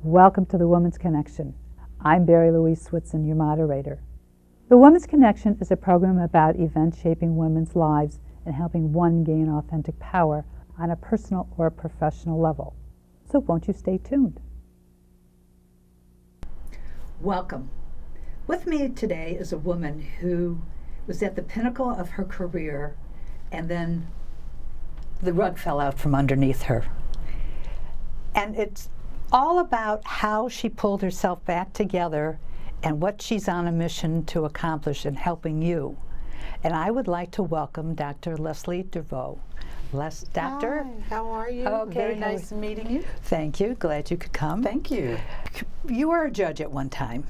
Welcome to the Woman's Connection. I'm Barry Louise Switson, your moderator. The Woman's Connection is a program about events shaping women's lives and helping one gain authentic power on a personal or professional level. So won't you stay tuned? Welcome. With me today is a woman who was at the pinnacle of her career and then the rug fell out from underneath her. And it's all about how she pulled herself back together and what she's on a mission to accomplish in helping you. And I would like to welcome Dr. Leslie Devereaux. Doctor? Hi, how are you? Okay, Very nice meeting you. Thank you. Glad you could come. Thank you. You were a judge at one time.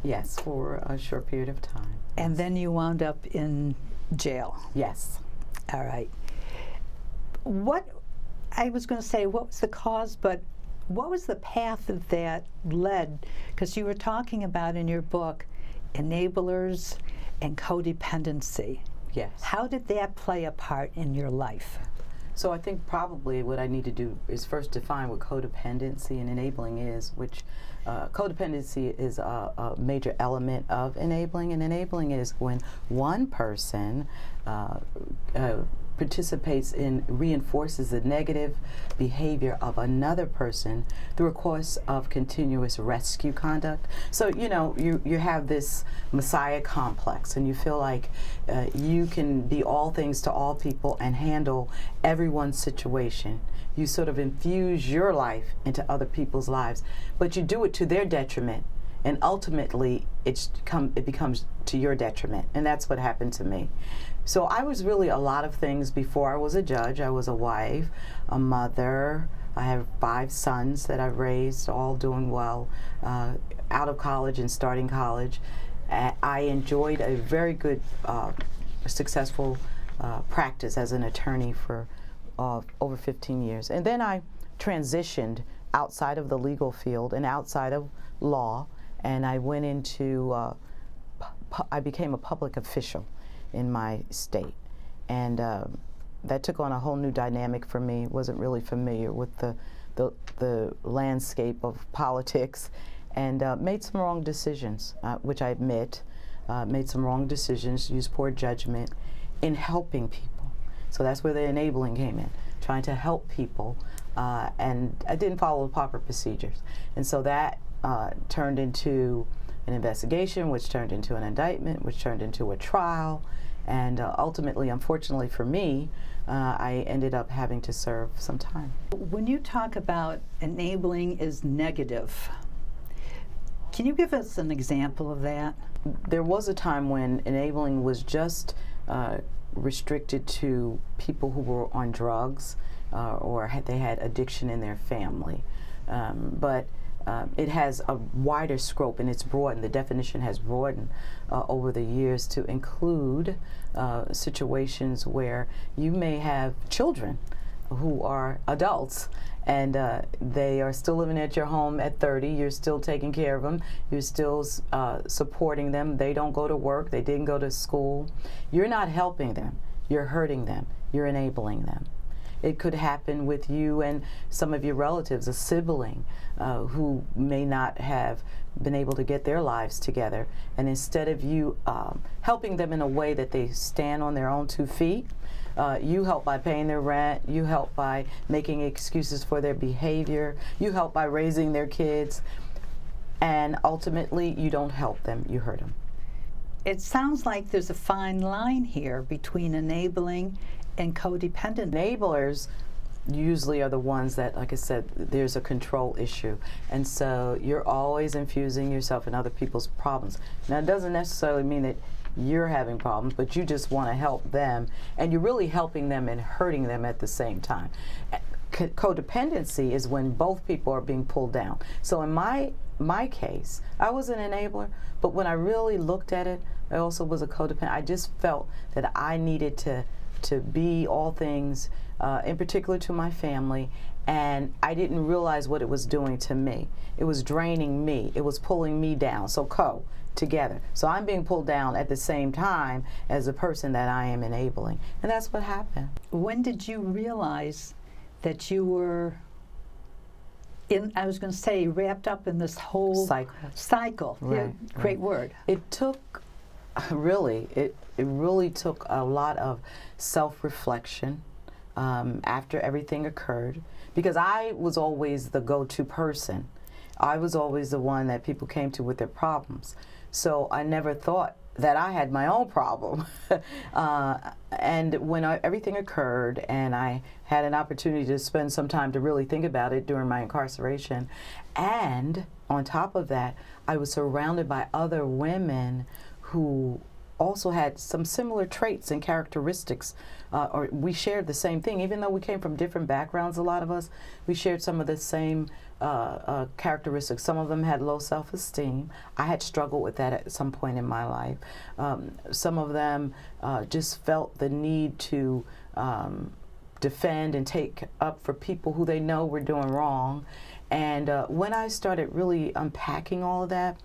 Yes, for a short period of time. And then you wound up in jail. Yes. All right. What was the cause, but what was the path that led, because you were talking about in your book, enablers and codependency. Yes. How did that play a part in your life? So I think probably what I need to do is first define what codependency and enabling is, which codependency is a major element of enabling, and enabling is when one person participates in, reinforces the negative behavior of another person through a course of continuous rescue conduct. So, you have this messiah complex and you feel like you can be all things to all people and handle everyone's situation. You sort of infuse your life into other people's lives, but you do it to their detriment, and ultimately it becomes to your detriment, and that's what happened to me. So I was really a lot of things before I was a judge. I was a wife, a mother. I have 5 sons that I've raised, all doing well, out of college and starting college. I enjoyed a very good, successful practice as an attorney for over 15 years. And then I transitioned outside of the legal field and outside of law, and I went into, I became a public official in my state, and that took on a whole new dynamic for me. Wasn't really familiar with the landscape of politics, and made some wrong decisions, which I admit. Made some wrong decisions, used poor judgment in helping people. So that's where the enabling came in, trying to help people, and I didn't follow the proper procedures, and so that turned into an investigation, which turned into an indictment, which turned into a trial. And ultimately, unfortunately for me, I ended up having to serve some time. When you talk about enabling is negative, can you give us an example of that? There was a time when enabling was just restricted to people who were on drugs or they had addiction in their family. But it has a wider scope, and it's broadened. The definition has broadened over the years to include situations where you may have children who are adults and they are still living at your home at 30. You're still taking care of them. You're still supporting them. They don't go to work. They didn't go to school. You're not helping them. You're hurting them. You're enabling them. It could happen with you and some of your relatives, a sibling who may not have been able to get their lives together. And instead of you helping them in a way that they stand on their own 2 feet, you help by paying their rent, you help by making excuses for their behavior, you help by raising their kids, and ultimately you don't help them, you hurt them. It sounds like there's a fine line here between enabling and codependent. Enablers usually are the ones that, like I said, there's a control issue, and so you're always infusing yourself in other people's problems. Now, it doesn't necessarily mean that you're having problems, but you just want to help them, and you're really helping them and hurting them at the same time. Codependency is when both people are being pulled down. So in my case, I was an enabler, but when I really looked at it, I also was a codependent. I just felt that I needed to be all things, in particular to my family, and I didn't realize what it was doing to me. It was draining me. It was pulling me down. So together. So I'm being pulled down at the same time as the person that I am enabling. And that's what happened. When did you realize that you were I was going to say, wrapped up in this whole cycle. Right, Yeah, great word. It took, really, it really took a lot of self-reflection after everything occurred, because I was always the go-to person. I was always the one that people came to with their problems. So I never thought that I had my own problem. And when everything occurred and I had an opportunity to spend some time to really think about it during my incarceration, and on top of that, I was surrounded by other women who also had some similar traits and characteristics, or we shared the same thing. Even though we came from different backgrounds, a lot of us, we shared some of the same characteristics. Some of them had low self-esteem. I had struggled with that at some point in my life. Some of them just felt the need to defend and take up for people who they know were doing wrong. And when I started really unpacking all of that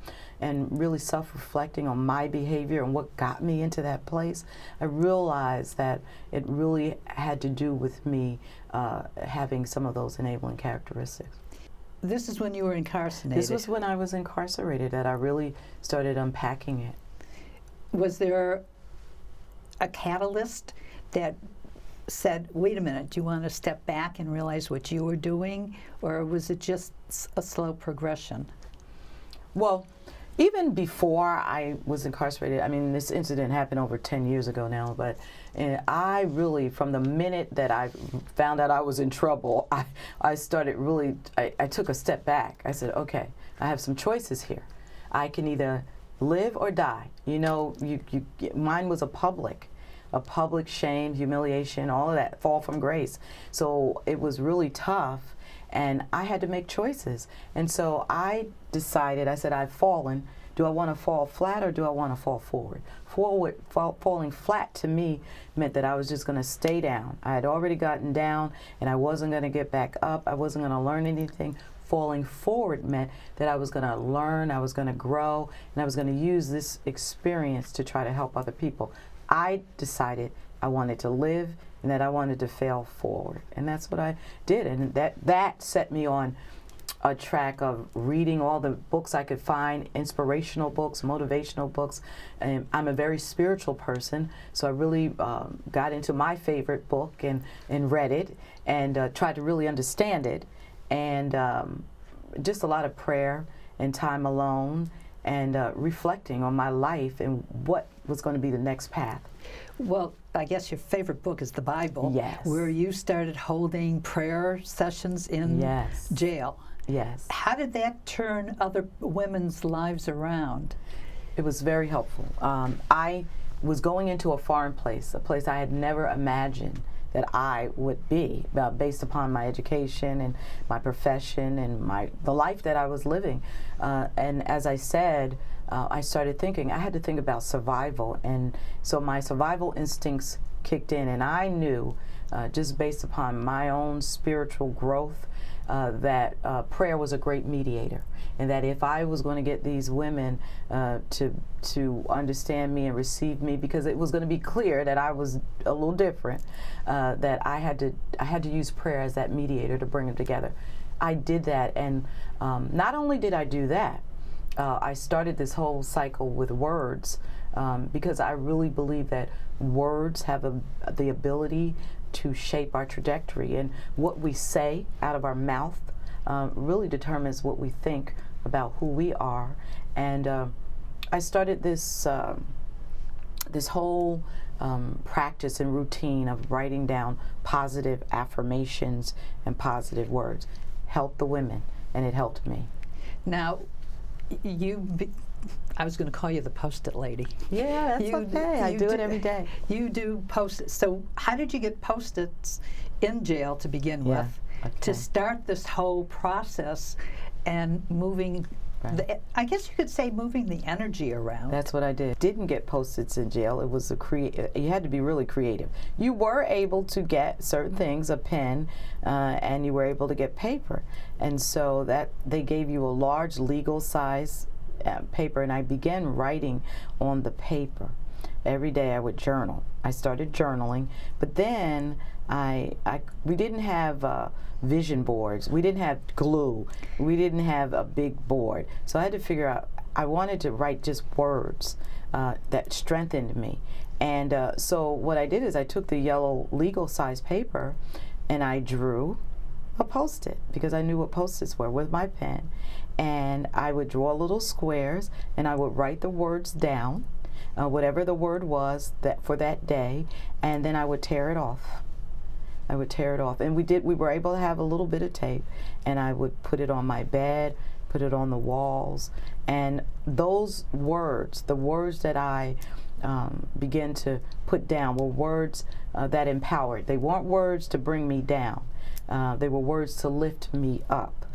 and really self-reflecting on my behavior and what got me into that place, I realized that it really had to do with me having some of those enabling characteristics. This is when you were incarcerated. This was when I was incarcerated that I really started unpacking it. Was there a catalyst that said, wait a minute, do you want to step back and realize what you were doing? Or was it just a slow progression? Well, even before I was incarcerated, I mean, this incident happened over 10 years ago now, but I really, from the minute that I found out I was in trouble, I started really, I took a step back. I said, okay, I have some choices here. I can either live or die. You know, mine was a public shame, humiliation, all of that, fall from grace. So it was really tough, and I had to make choices. And so I decided, I said, I've fallen. Do I want to fall flat or do I want to fall forward? Falling flat to me meant that I was just going to stay down. I had already gotten down and I wasn't going to get back up. I wasn't going to learn anything. Falling forward meant that I was going to learn, I was going to grow, and I was going to use this experience to try to help other people. I decided I wanted to live and that I wanted to fail forward. And that's what I did. And that set me on a track of reading all the books I could find, inspirational books, motivational books. And I'm a very spiritual person, so I really got into my favorite book and read it and tried to really understand it. And just a lot of prayer and time alone and reflecting on my life and what was going to be the next path. Well, I guess your favorite book is the Bible, yes, where you started holding prayer sessions in yes, jail. Yes. How did that turn other women's lives around? It was very helpful. I was going into a foreign place, a place I had never imagined that I would be, based upon my education and my profession and the life that I was living. And as I said, I started thinking, I had to think about survival. And so my survival instincts kicked in, and I knew, just based upon my own spiritual growth, that prayer was a great mediator, and that if I was going to get these women to understand me and receive me, because it was going to be clear that I was a little different, that I had to use prayer as that mediator to bring them together. I did that, and not only did I do that, I started this whole cycle with words, because I really believe that words have the ability to shape our trajectory, and what we say out of our mouth really determines what we think about who we are. And I started this whole practice and routine of writing down positive affirmations and positive words. Helped the women, and it helped me. Now, I was going to call you the Post-it lady. Yeah, that's okay. I do it every day. You do Post-it. So how did you get Post-its in jail to begin with, to start this whole process and moving, I guess you could say moving the energy around? That's what I did. Didn't get Post-its in jail. It was you had to be really creative. You were able to get certain things, a pen, and you were able to get paper. And so that they gave you a large legal size paper, and I began writing on the paper. every day I would journal. I started journaling, but then we didn't have vision boards. We didn't have glue. We didn't have a big board. So I had to figure out, I wanted to write just words that strengthened me. And so what I did is I took the yellow legal size paper and I drew a Post-it, because I knew what Post-its were, with my pen. And I would draw little squares and I would write the words down, whatever the word was that for that day, and then I would tear it off. I would tear it off. And we were able to have a little bit of tape, and I would put it on my bed, put it on the walls, and those words, the words that I began to put down, were words that empowered. They weren't words to bring me down. They were words to lift me up.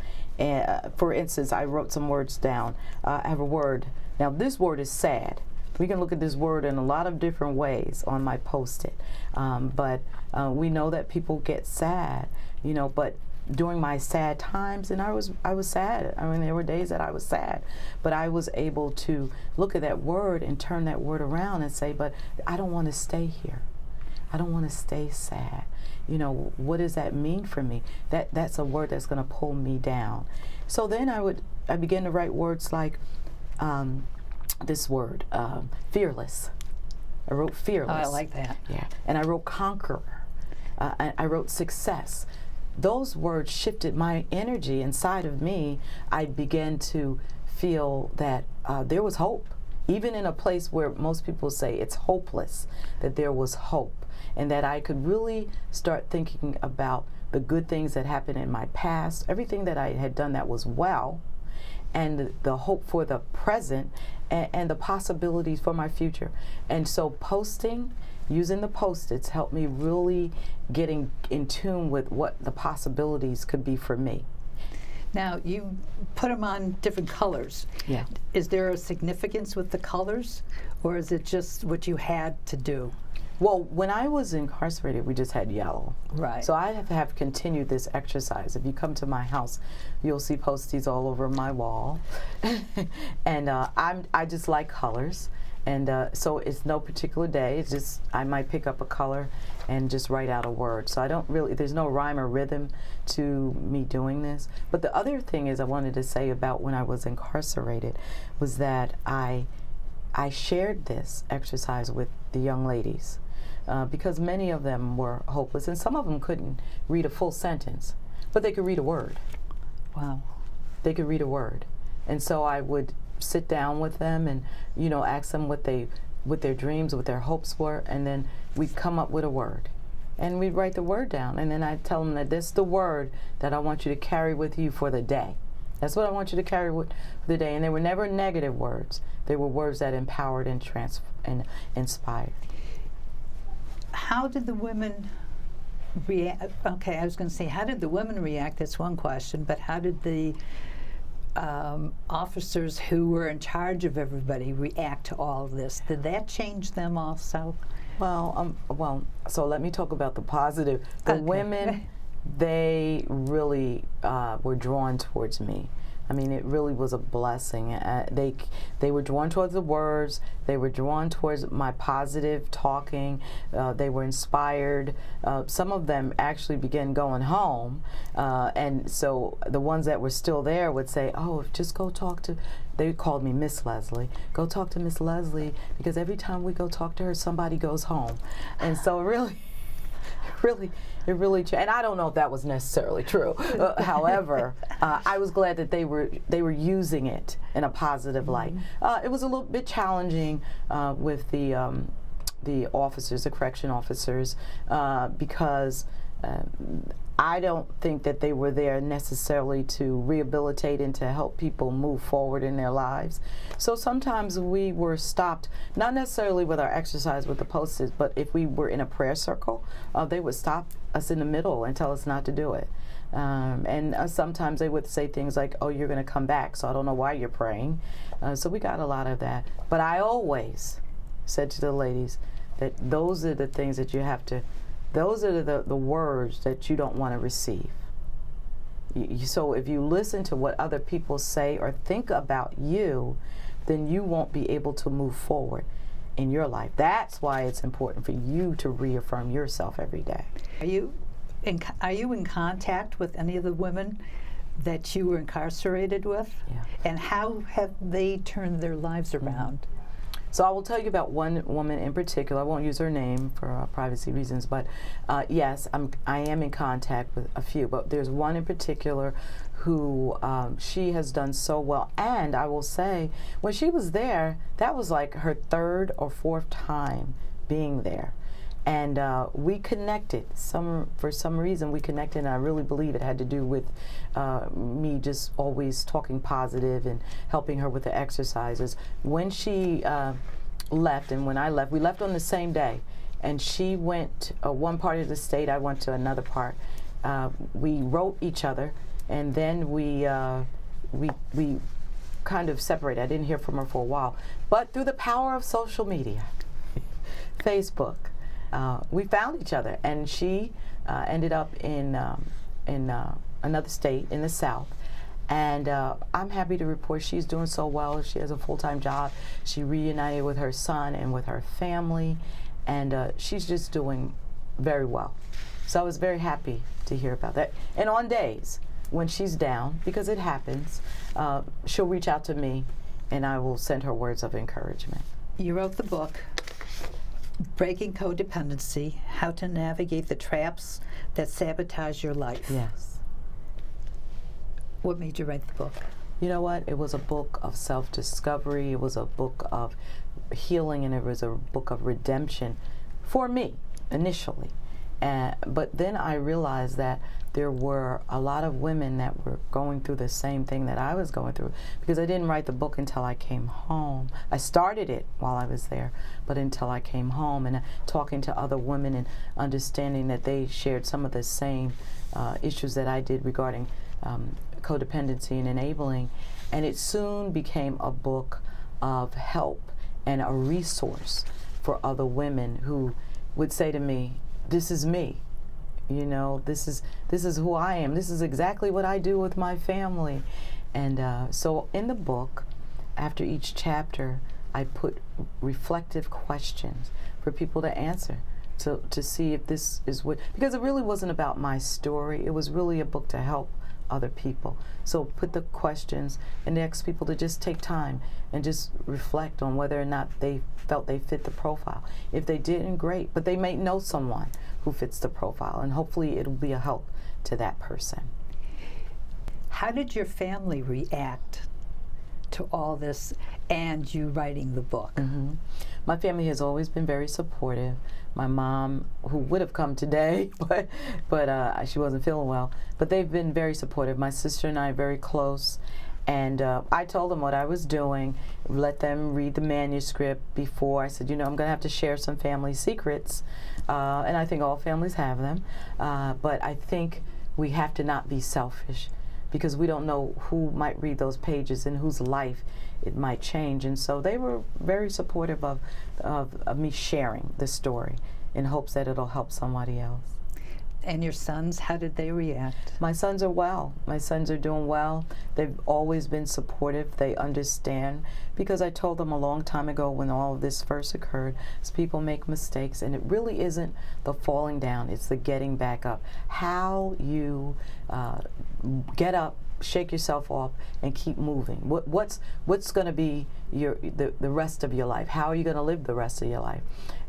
For instance, I wrote some words down. I have a word. Now, this word is sad. We can look at this word in a lot of different ways on my Post-it. But we know that people get sad, but during my sad times, and I was sad. I mean, there were days that I was sad, but I was able to look at that word and turn that word around and say, but I don't want to stay here. I don't want to stay sad. What does that mean for me? That's a word that's going to pull me down. So then I began to write words like this word, fearless. I wrote fearless. Oh, I like that. Yeah. And I wrote conqueror. And I wrote success. Those words shifted my energy inside of me. I began to feel that there was hope. Even in a place where most people say it's hopeless, that there was hope. And that I could really start thinking about the good things that happened in my past, everything that I had done that was well, and the hope for the present, and the possibilities for my future. And so using the Post-its helped me really getting in tune with what the possibilities could be for me. Now, you put them on different colors. Yeah. Is there a significance with the colors, or is it just what you had to do? Well, when I was incarcerated, we just had yellow. Right. So I have continued this exercise. If you come to my house, you'll see Post-its all over my wall. And I just like colors. And so it's no particular day. It's just, I might pick up a color and just write out a word. So there's no rhyme or rhythm to me doing this. But the other thing is I wanted to say about when I was incarcerated was that I shared this exercise with the young ladies. Because many of them were hopeless, and some of them couldn't read a full sentence, but they could read a word. Wow. They could read a word. And so I would sit down with them and, ask them what their dreams, what their hopes were, and then we'd come up with a word. And we'd write the word down, and then I'd tell them that this is the word that I want you to carry with you for the day. That's what I want you to carry with the day. And they were never negative words. They were words that empowered and inspired. How did the women react? Okay, I was going to say, how did the women react? That's one question. But how did the officers who were in charge of everybody react to all of this? Did that change them also? Well, so let me talk about the positive. The women, they really were drawn towards me. I mean, it really was a blessing. They were drawn towards the words. They were drawn towards my positive talking. They were inspired. Some of them actually began going home. And so the ones that were still there would say, oh, just go talk to, they called me Miss Leslie. Go talk to Miss Leslie, because every time we go talk to her, somebody goes home. And so it really changed. And I don't know if that was necessarily true. However, I was glad that they were using it in a positive light. It was a little bit challenging with the officers, the correction officers, because I don't think that they were there necessarily to rehabilitate and to help people move forward in their lives. So sometimes we were stopped, not necessarily with our exercise with the Post-its, but if we were in a prayer circle, they would stop us in the middle and tell us not to do it. And sometimes they would say things like, oh, you're going to come back, so I don't know why you're praying. So we got a lot of that. But I always said to the ladies that those are the things that you have to, those are the words that you don't want to receive. So if you listen to what other people say or think about you, then you won't be able to move forward. in your life. That's why it's important for you to reaffirm yourself every day. Are you in contact with any of the women that you were incarcerated with? Yeah. And how have they turned their lives around? So I will tell you about one woman in particular. I won't use her name for privacy reasons, but yes, I am in contact with a few. But there's one in particular who she has done so well. And I will say, when she was there, that was like her third or fourth time being there. And we connected. For some reason, we connected, and I really believe it had to do with me just always talking positive and helping her with the exercises. When she left, and when I left, we left on the same day. And she went one part of the state, I went to another part. We wrote each other, and then we kind of separated. I didn't hear from her for a while. But through the power of social media, Facebook, we found each other, and she ended up in another state in the South. And I'm happy to report she's doing so well. She has a full-time job. She reunited with her son and with her family, and she's just doing very well. So I was very happy to hear about that. And on days when she's down, because it happens, she'll reach out to me, and I will send her words of encouragement. You wrote the book, Breaking Codependency, How to Navigate the Traps That Sabotage Your Life. Yes. What made you write the book? You know what? It was a book of self-discovery. It was a book of healing, and it was a book of redemption for me initially. But then I realized that there were a lot of women that were going through the same thing that I was going through, because I didn't write the book until I came home. I started it while I was there, but until I came home, and talking to other women and understanding that they shared some of the same issues that I did regarding codependency and enabling. And it soon became a book of help and a resource for other women who would say to me, this is me. You know, this is who I am. This is exactly what I do with my family. And so in the book, after each chapter, I put reflective questions for people to answer, to see if this is what, because it really wasn't about my story. It was really a book to help other people. So put the questions and ask people to just take time and just reflect on whether or not they felt they fit the profile. If they didn't, great, but they may know someone who fits the profile, and hopefully it'll be a help to that person. How did your family react to all this and you writing the book? Mm-hmm. My family has always been very supportive. My mom, who would have come today, but she wasn't feeling well, but they've been very supportive. My sister and I are very close, and I told them what I was doing, let them read the manuscript before. I said, you know, I'm going to have to share some family secrets, and I think all families have them, but I think we have to not be selfish, because we don't know who might read those pages and whose life it might change. And so they were very supportive of me sharing the story in hopes that it'll help somebody else. And your sons, how did they react? My sons are well. My sons are doing well. They've always been supportive. They understand, because I told them a long time ago when all of this first occurred, is people make mistakes, and it really isn't the falling down, it's the getting back up. How you get up, shake yourself off, and keep moving. What's going to be the rest of your life? How are you going to live the rest of your life?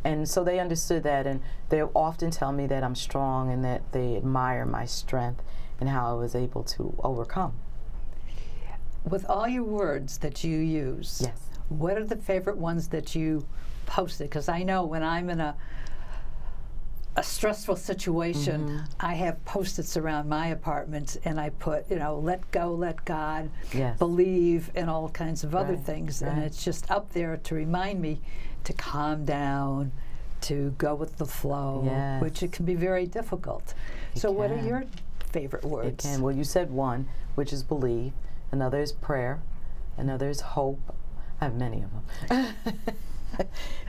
And so they understood that, and they often tell me that I'm strong and that they admire my strength and how I was able to overcome. With all your words that you use, yes, what are the favorite ones that you posted? Because I know when I'm in a stressful situation, mm-hmm. I have Post-its around my apartment, and I put, you know, let go, let God, yes, believe, and all kinds of other right, things. right. And it's just up there to remind me to calm down, to go with the flow, yes, which it can be very difficult. So what are your favorite words? It can. Well, you said one, which is believe. Another is prayer. Another is hope. I have many of them.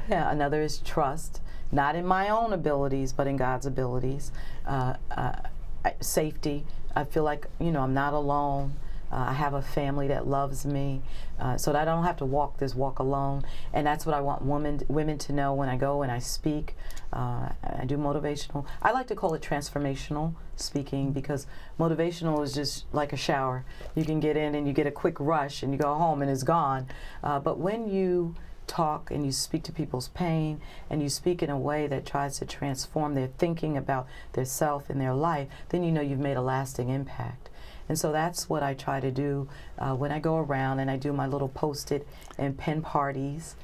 Yeah, another is trust. Not in my own abilities, but in God's abilities. Safety. I feel like, you know, I'm not alone. I have a family that loves me, so that I don't have to walk this walk alone. And that's what I want women to know when I go and I speak. I do motivational. I like to call it transformational speaking, because motivational is just like a shower. You can get in and you get a quick rush and you go home and it's gone. But when you talk and you speak to people's pain and you speak in a way that tries to transform their thinking about their self and their life, then you know you've made a lasting impact. And so that's what I try to do when I go around and I do my little post-it and pen parties,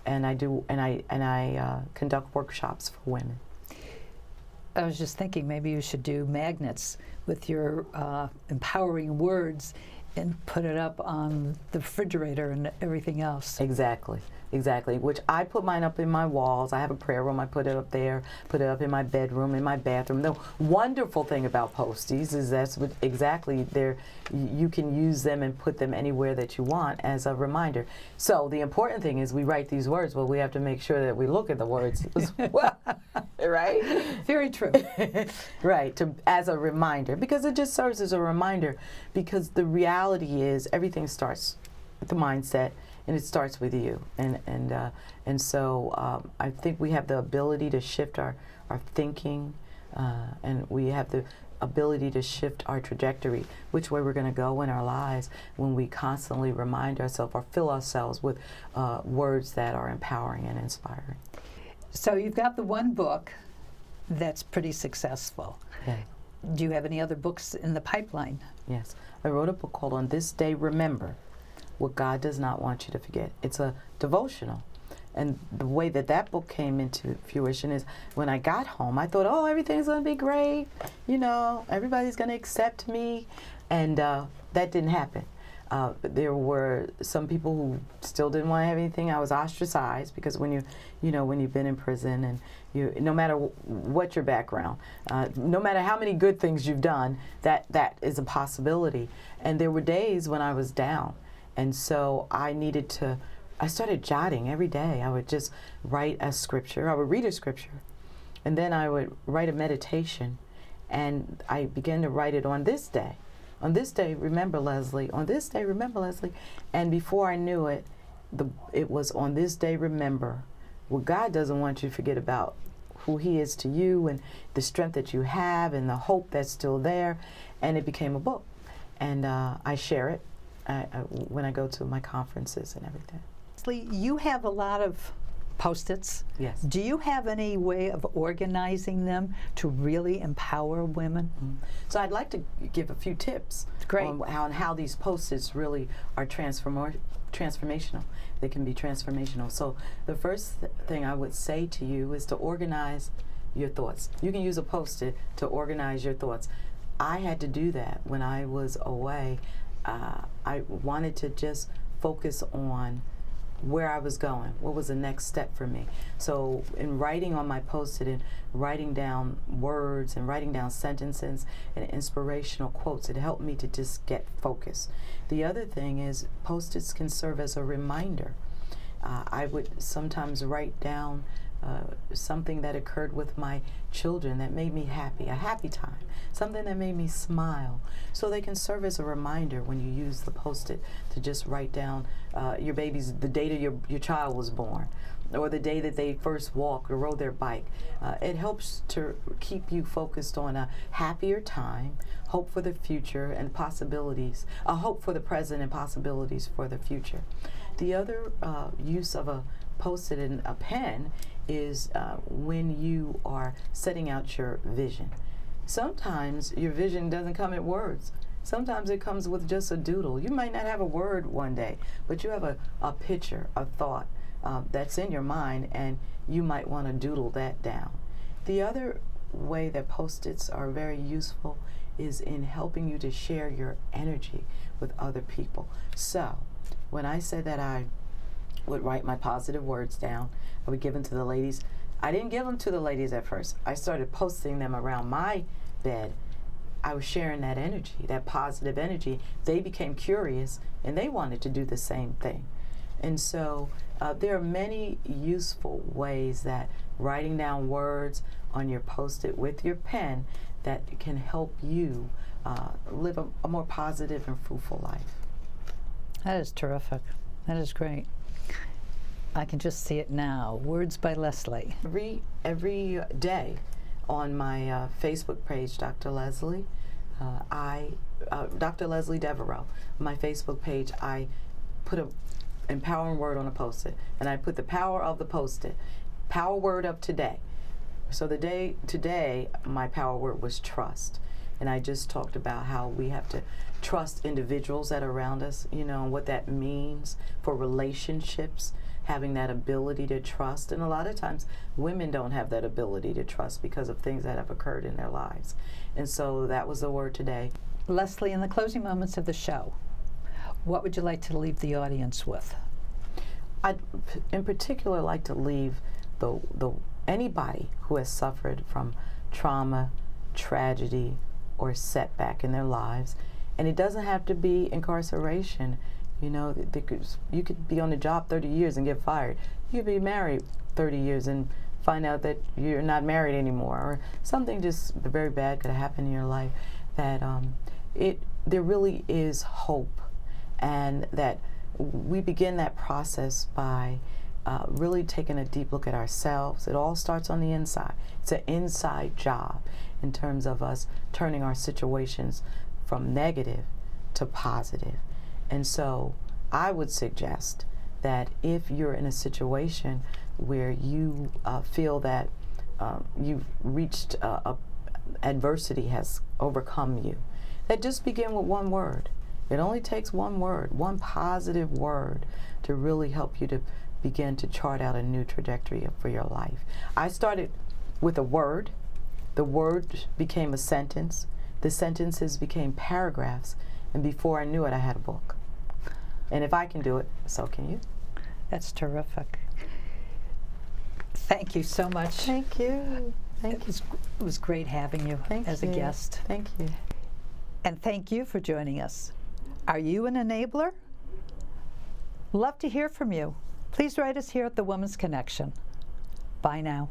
and I conduct workshops for women. I was just thinking maybe you should do magnets with your empowering words and put it up on the refrigerator and everything else. Exactly. Which I put mine up in my walls. I have a prayer room. I put it up there. Put it up in my bedroom, in my bathroom. The wonderful thing about posties is that's what exactly there. You can use them and put them anywhere that you want as a reminder. So the important thing is we write these words, but we have to make sure that we look at the words as well, right? Very true. Right, as a reminder, because it just serves as a reminder, because the reality is everything starts with the mindset, and it starts with you. And so I think we have the ability to shift our thinking, and we have the ability to shift our trajectory, which way we're going to go in our lives, when we constantly remind ourselves or fill ourselves with words that are empowering and inspiring. So you've got the one book that's pretty successful. Okay. Do you have any other books in the pipeline? Yes. I wrote a book called On This Day Remember What God Does Not Want You to Forget. It's a devotional. And the way that book came into fruition is when I got home, I thought, oh, everything's going to be great. You know, everybody's going to accept me. And that didn't happen. There were some people who still didn't want to have anything. I was ostracized, because when you've been in prison, and no matter what your background, no matter how many good things you've done, that is a possibility. And there were days when I was down. And so I started jotting every day. I would just write a scripture. I would read a scripture, and then I would write a meditation, and I began to write it on this day. On this day, remember Leslie. On this day, remember Leslie. And before I knew it, it was on this day, remember what God doesn't want you to forget about who He is to you, and the strength that you have, and the hope that's still there. And it became a book. And I share it when I go to my conferences and everything. Leslie, you have a lot of Post-its. Yes. Do you have any way of organizing them to really empower women? Mm-hmm. So I'd like to give a few tips on how these Post-its really are transformational. They can be transformational. So the first thing I would say to you is to organize your thoughts. You can use a Post-it to organize your thoughts. I had to do that when I was away. I wanted to just focus on where I was going, what was the next step for me. So in writing on my Post-it and writing down words and writing down sentences and inspirational quotes, it helped me to just get focused. The other thing is Post-its can serve as a reminder. I would sometimes write down something that occurred with my children that made me happy, a happy time, something that made me smile. So they can serve as a reminder when you use the Post-it to just write down the day that your child was born, or the day that they first walked or rode their bike. It helps to keep you focused on a happier time, hope for the future and possibilities, hope for the present and possibilities for the future. The other use of a Post-it and a pen is when you are setting out your vision. Sometimes your vision doesn't come in words. Sometimes it comes with just a doodle. You might not have a word one day, but you have a picture, a thought that's in your mind, and you might want to doodle that down. The other way that Post-its are very useful is in helping you to share your energy with other people. So when I said that I would write my positive words down, I would give them to the ladies. I didn't give them to the ladies at first. I started posting them around my bed. I was sharing that energy, that positive energy. They became curious, and they wanted to do the same thing. And so there are many useful ways that writing down words on your Post-it with your pen that can help you live a more positive and fruitful life. That is terrific. That is great. I can just see it now. Words by Leslie. Every day on my Facebook page, Dr. Leslie, Dr. Leslie Devereaux, my Facebook page, I put a empowering word on a post-it, and I put the power of the post-it, power word of today. So today, my power word was trust. And I just talked about how we have to trust individuals that are around us, you know, and what that means for relationships, having that ability to trust. And a lot of times women don't have that ability to trust because of things that have occurred in their lives. And so that was the word today. Leslie, in the closing moments of the show, what would you like to leave the audience with? I'd in particular like to leave anybody who has suffered from trauma, tragedy, or setback in their lives, and it doesn't have to be incarceration. You know, you could be on the job 30 years and get fired. You could be married 30 years and find out that you're not married anymore, or something just very bad could happen in your life. That there really is hope, and that we begin that process by really taking a deep look at ourselves. It all starts on the inside. It's an inside job in terms of us turning our situations from negative to positive. And so I would suggest that if you're in a situation where you feel that you've reached adversity has overcome you, that just begin with one word. It only takes one word, one positive word, to really help you to begin to chart out a new trajectory for your life. I started with a word. The word became a sentence. The sentences became paragraphs. And before I knew it, I had a book. And if I can do it, so can you. That's terrific. Thank you so much. Thank you. It was great having you as a guest. Thank you. And thank you for joining us. Are you an enabler? Love to hear from you. Please write us here at The Woman's Connection. Bye now.